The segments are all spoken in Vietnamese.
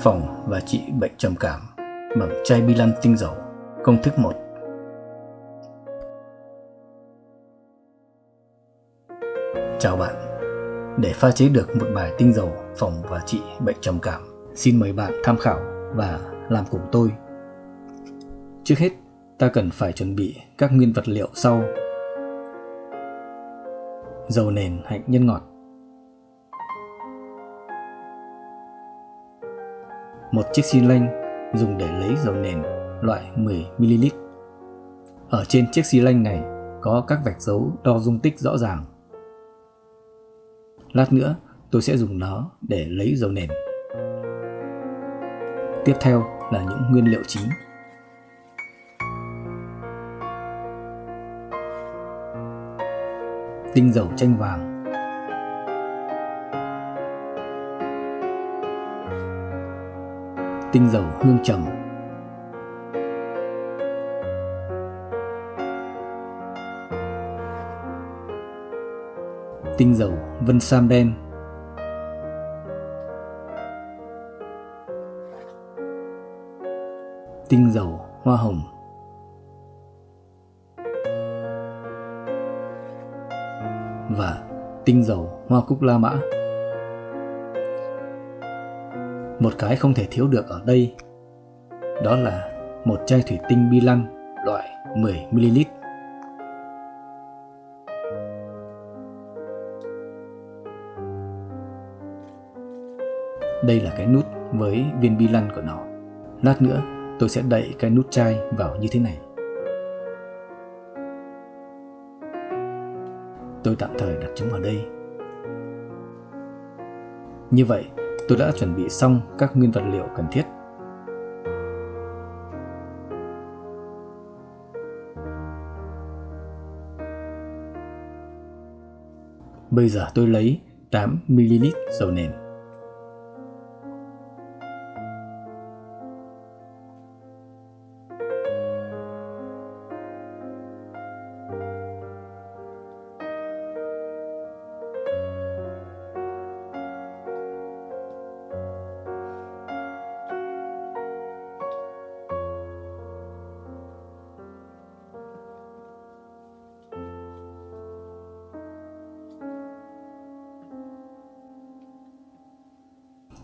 phòng và trị bệnh trầm cảm bằng chai bi lăng tinh dầu. Công thức 1. Chào bạn. Để pha chế được một bài tinh dầu phòng và trị bệnh trầm cảm, xin mời bạn tham khảo và làm cùng tôi. Trước hết, ta cần phải chuẩn bị các nguyên vật liệu sau: dầu nền hạnh nhân ngọt, một chiếc xi lanh dùng để lấy dầu nền loại 10ml. Ở trên chiếc xi lanh này có các vạch dấu đo dung tích rõ ràng. Lát nữa tôi sẽ dùng nó để lấy dầu nền. Tiếp theo là những nguyên liệu chính: tinh dầu chanh vàng, tinh dầu hương trầm, tinh dầu vân sam đen, tinh dầu hoa hồng, và tinh dầu hoa cúc La Mã. Một cái không thể thiếu được ở đây, đó là một chai thủy tinh bi lăng loại 10ml. Đây là cái nút với viên bi lăng của nó. Lát nữa tôi sẽ đậy cái nút chai vào như thế này. Tôi tạm thời đặt chúng ở đây. Như vậy, tôi đã chuẩn bị xong các nguyên vật liệu cần thiết. Bây giờ tôi lấy 8ml dầu nền.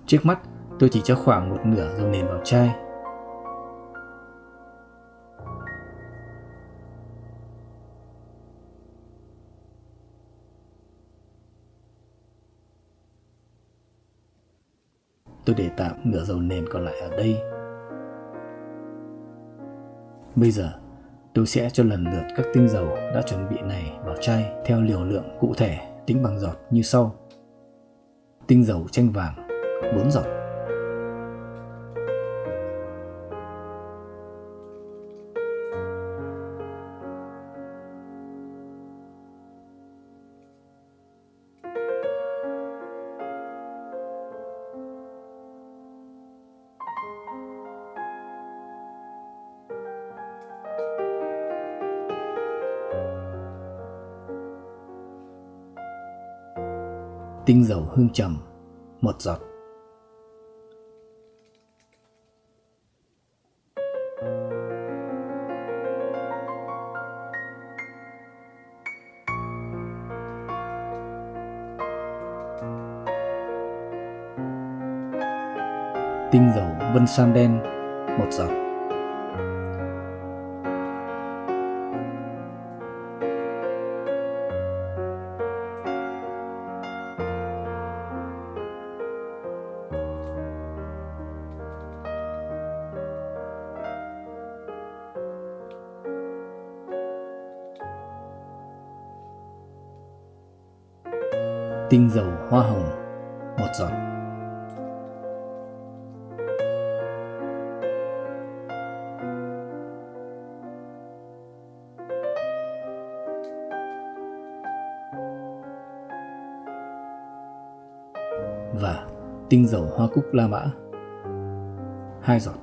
Trước mắt, tôi chỉ cho khoảng một nửa dầu nền vào chai. Tôi để tạm nửa dầu nền còn lại ở đây. Bây giờ, tôi sẽ cho lần lượt các tinh dầu đã chuẩn bị này vào chai theo liều lượng cụ thể tính bằng giọt như sau. Tinh dầu chanh vàng 4 giọt, tinh dầu hương trầm 1 giọt, tinh dầu vân sam đen 1 giọt, tinh dầu hoa hồng 1 giọt, và tinh dầu hoa cúc La Mã 2 giọt.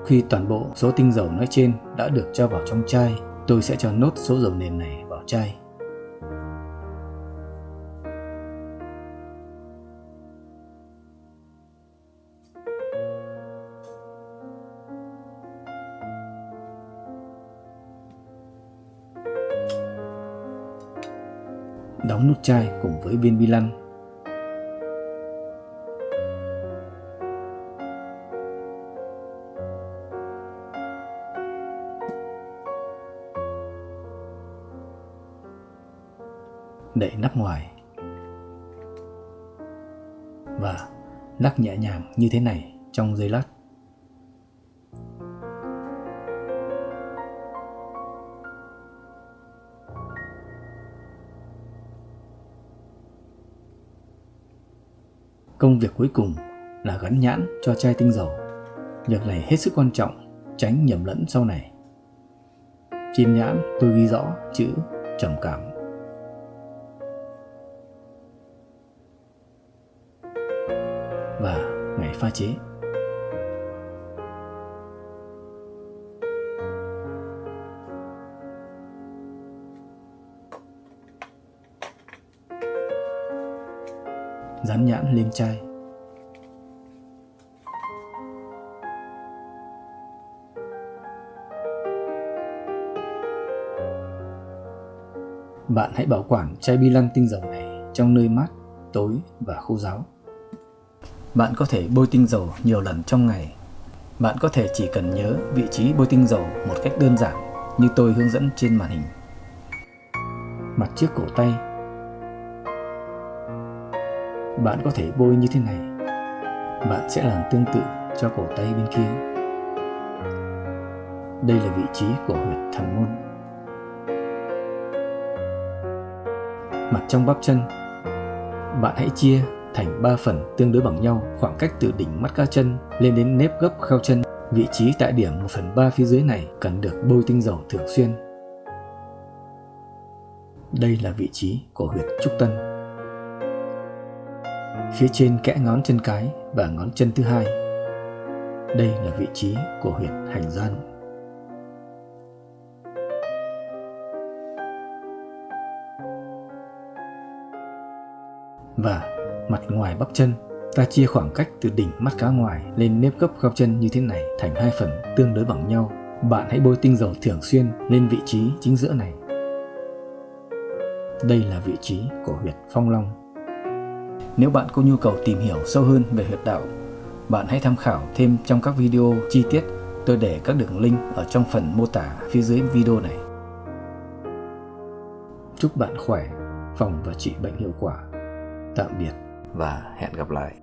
Khi toàn bộ số tinh dầu nói trên đã được cho vào trong chai, tôi sẽ cho nốt số dầu nền này vào chai. Đóng nút chai cùng với viên bi lăng. Đậy nắp ngoài và lắc nhẹ nhàng như thế này trong giây lát. Công việc cuối cùng là gắn nhãn cho chai tinh dầu. Việc này hết sức quan trọng, tránh nhầm lẫn sau này. Trên nhãn tôi ghi rõ chữ trầm cảm. Và ngày pha chế. Dán nhãn lên chai. Bạn hãy bảo quản chai bi lăng tinh dầu này trong nơi mát, tối và khô ráo. Bạn có thể bôi tinh dầu nhiều lần trong ngày. Bạn có thể chỉ cần nhớ vị trí bôi tinh dầu một cách đơn giản như tôi hướng dẫn trên màn hình. Mặt trước cổ tay, bạn có thể bôi như thế này. Bạn sẽ làm tương tự cho cổ tay bên kia. Đây là vị trí của huyệt thần môn. Mặt trong bắp chân, bạn hãy chia thành 3 phần tương đối bằng nhau, khoảng cách từ đỉnh mắt cá chân lên đến nếp gấp kheo chân. Vị trí tại điểm 1/3 phía dưới này cần được bôi tinh dầu thường xuyên. Đây là vị trí của huyệt trúc tân. Phía trên kẽ ngón chân cái và ngón chân thứ hai, đây là vị trí của huyệt hành gian. Và mặt ngoài bắp chân, ta chia khoảng cách từ đỉnh mắt cá ngoài lên nếp gấp kheo chân như thế này thành 2 phần tương đối bằng nhau. Bạn hãy bôi tinh dầu thường xuyên lên vị trí chính giữa này. Đây là vị trí của huyệt phong long. Nếu bạn có nhu cầu tìm hiểu sâu hơn về huyệt đạo, bạn hãy tham khảo thêm trong các video chi tiết. Tôi để các đường link ở trong phần mô tả phía dưới video này. Chúc bạn khỏe, phòng và trị bệnh hiệu quả. Tạm biệt và hẹn gặp lại.